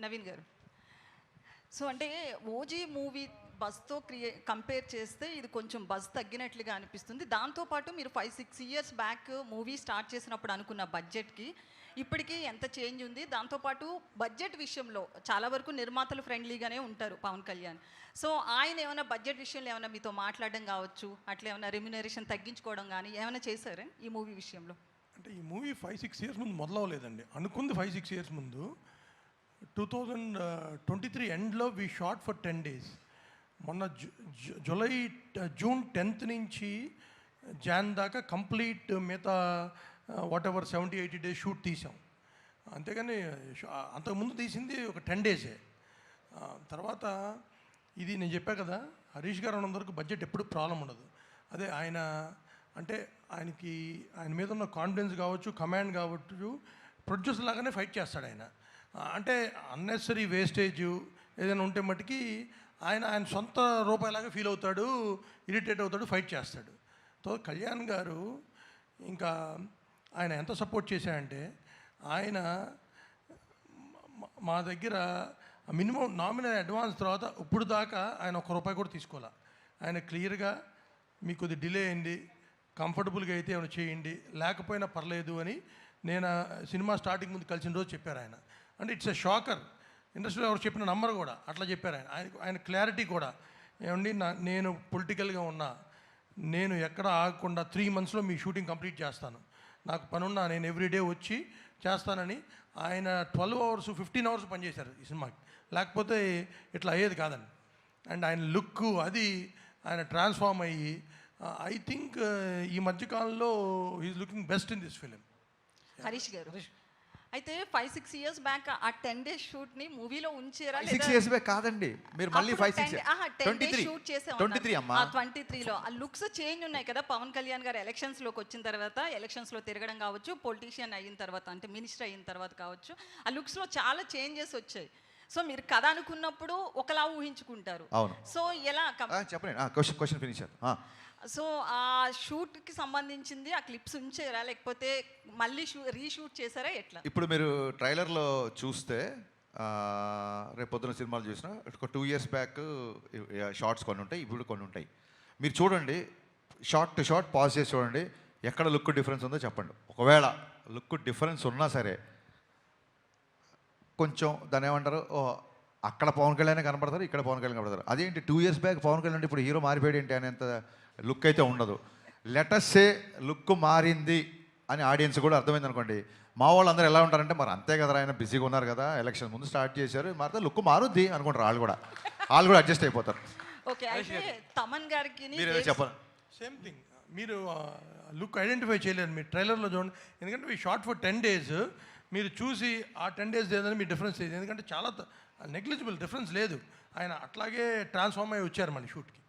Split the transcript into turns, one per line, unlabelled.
నవీన్ గారు. సో అంటే OG movie బజ్తో compare చేస్తే ఇది కొంచెం బజ్ తగ్గినట్లుగా అనిపిస్తుంది. దాంతోపాటు మీరు 5-6 ఇయర్స్ బ్యాక్ మూవీ స్టార్ట్ చేసినప్పుడు అనుకున్న బడ్జెట్కి ఇప్పటికీ ఎంత చేంజ్ ఉంది. దాంతోపాటు బడ్జెట్ విషయంలో చాలా వరకు నిర్మాతలు ఫ్రెండ్లీగానే ఉంటారు పవన్ కళ్యాణ్. సో ఆయన ఏమైనా బడ్జెట్ విషయంలో ఏమైనా మీతో మాట్లాడడం కావచ్చు, అట్లా ఏమైనా రెమ్యునరేషన్ తగ్గించుకోవడం కానీ ఏమైనా చేశారా ఈ మూవీ విషయంలో?
అంటే ఈ మూవీ 5-6 ఇయర్స్ ముందు మొదలవలేదండి. అనుకుంది 5-6 ఇయర్స్ ముందు. 2023 ఎండ్లో వీ షాట్ ఫర్ 10 days. మొన్న జూన్ 10th నుంచి జాన్ దాకా కంప్లీట్ మిగతా వాట్ ఎవర్ 70-80 days షూట్ తీసాం. అంతేగాని అంతకుముందు తీసింది ఒక 10 days. తర్వాత ఇది నేను చెప్పా కదా, హరీష్ గారు ఉన్నంతవరకు బడ్జెట్ ఎప్పుడు ప్రాబ్లం ఉండదు. అదే ఆయన అంటే ఆయన మీద ఉన్న కాన్ఫిడెన్స్ కావచ్చు, కమాండ్ కావచ్చు, ప్రొడ్యూసర్ లాగానే ఫైట్ చేస్తాడు ఆయన. అంటే అన్నెసరీ వేస్టేజ్ ఏదైనా ఉంటే మట్టుకి ఆయన సొంత రూపాయలాగా ఫీల్ అవుతాడు, ఇరిటేట్ అవుతాడు, ఫైట్ చేస్తాడు. సో కళ్యాణ్ గారు ఇంకా ఆయన ఎంత సపోర్ట్ చేశాడంటే, ఆయన మా దగ్గర మినిమం నామినల్ అడ్వాన్స్ తర్వాత ఇప్పుడు దాకా ఆయన ₹1 కూడా తీసుకోవాలి. ఆయన క్లియర్గా మీకు కొద్ది డిలే అయింది, కంఫర్టబుల్గా అయితే ఏమైనా చేయండి, లేకపోయినా పర్లేదు అని నేను సినిమా స్టార్టింగ్ ముందు కలిసిన రోజు చెప్పారు ఆయన. అంటే ఇట్స్ ఎ షాకర్. ఇండస్ట్రీలో ఎవరు చెప్పిన నంబర్ కూడా అట్లా చెప్పారు ఆయన క్లారిటీ కూడా. ఏమండి నేను పొలిటికల్గా ఉన్నా, నేను ఎక్కడ ఆగకుండా 3 monthsలో మీ షూటింగ్ కంప్లీట్ చేస్తాను, నాకు పనున్నా నేను ఎవ్రీడే వచ్చి చేస్తానని ఆయన 12 hours 15 hours పనిచేశారు ఈ సినిమాకి. లేకపోతే ఇట్లా అయ్యేది కాదండి. అండ్ ఆయన లుక్ అది ఆయన ట్రాన్స్ఫార్మ్ అయ్యి ఐ థింక్ ఈ మధ్యకాలంలో he's looking best in this film.
Harish గారు అయితే 5-6 ఇయర్స్ బ్యాక్ ఆ 10 days షూట్ ని మూవీలో ఉంచారా?
6 years బ్యాక్ కాదండి, మీరు మళ్ళీ 5-6
షూట్ చేసాం
23 అమ్మా.
23లో ఆ లుక్స్ చేంజ్ ఉన్నాయి కదా. పవన్ కళ్యాణ్ గారు ఎలక్షన్స్ లోకి వచ్చిన తర్వాత, ఎలక్షన్స్ లో తిరగడం కావచ్చు, పొలిటీషియన్ అయిన తర్వాత అంటే మినిస్టర్ అయిన తర్వాత కావచ్చు, ఆ లుక్స్ లో చాలా చేంజెస్ వచ్చాయి. సో మీరు కథ అనుకున్నప్పుడు ఒకలా ఊహించుకుంటారు. సో ఎలా
చెప్పండి, క్వశ్చన్ ఫినిష్.
సో ఆ షూట్కి సంబంధించింది ఆ క్లిప్స్ ఉంచారా, లేకపోతే మళ్ళీ రీషూట్ చేశారా, ఎట్లా?
ఇప్పుడు మీరు ట్రైలర్లో చూస్తే రేపు పొద్దున సినిమాలు చూసినా ఒక 2 years బ్యాక్ షార్ట్స్ కొన్ని ఉంటాయి, ఇప్పుడు కొన్ని ఉంటాయి. మీరు చూడండి, షార్ట్ టు షార్ట్ పాజ్ చేసి చూడండి, ఎక్కడ లుక్ డిఫరెన్స్ ఉందో చెప్పండి. ఒకవేళ లుక్ డిఫరెన్స్ ఉన్నా సరే కొంచెం దాని ఏమంటారు, అక్కడ పవన్ కళ్యాణ్ కనపడతారు, ఇక్కడ పవన్ కళ్యాణ్ కనపడతారు. అదేంటి 2 years బ్యాక్ పవన్ కళ్యాణ్ ఇప్పుడు హీరో మారిపోయాడు ఏంటి అనేంత లుక్ అయితే ఉండదు. లెటస్సే లుక్ మారింది అని ఆడియన్స్ కూడా అర్థమైంది అనుకోండి. మా వాళ్ళు అందరూ ఎలా ఉంటారంటే, మరి అంతే కదా, ఆయన బిజీగా ఉన్నారు కదా, ఎలక్షన్ ముందు స్టార్ట్ చేశారు, మారితే లుక్ మారుద్ది అనుకుంటారు. వాళ్ళు కూడా అడ్జస్ట్ అయిపోతారు.
ఓకే, అయితే తమన్ గారికి
చెప్పండి.
సేమ్ థింగ్, మీరు లుక్ ఐడెంటిఫై చేయలేరు మీరు ట్రైలర్లో చూడండి. ఎందుకంటే ఈ షార్ట్ ఫర్ 10 days మీరు చూసి ఆ 10 days లేదని మీ డిఫరెన్స్ లేదు. ఎందుకంటే చాలా నెగ్లిజిబుల్ డిఫరెన్స్ లేదు. ఆయన అట్లాగే ట్రాన్స్ఫార్మ్ అయ్యి వచ్చారు మళ్ళీ షూట్కి.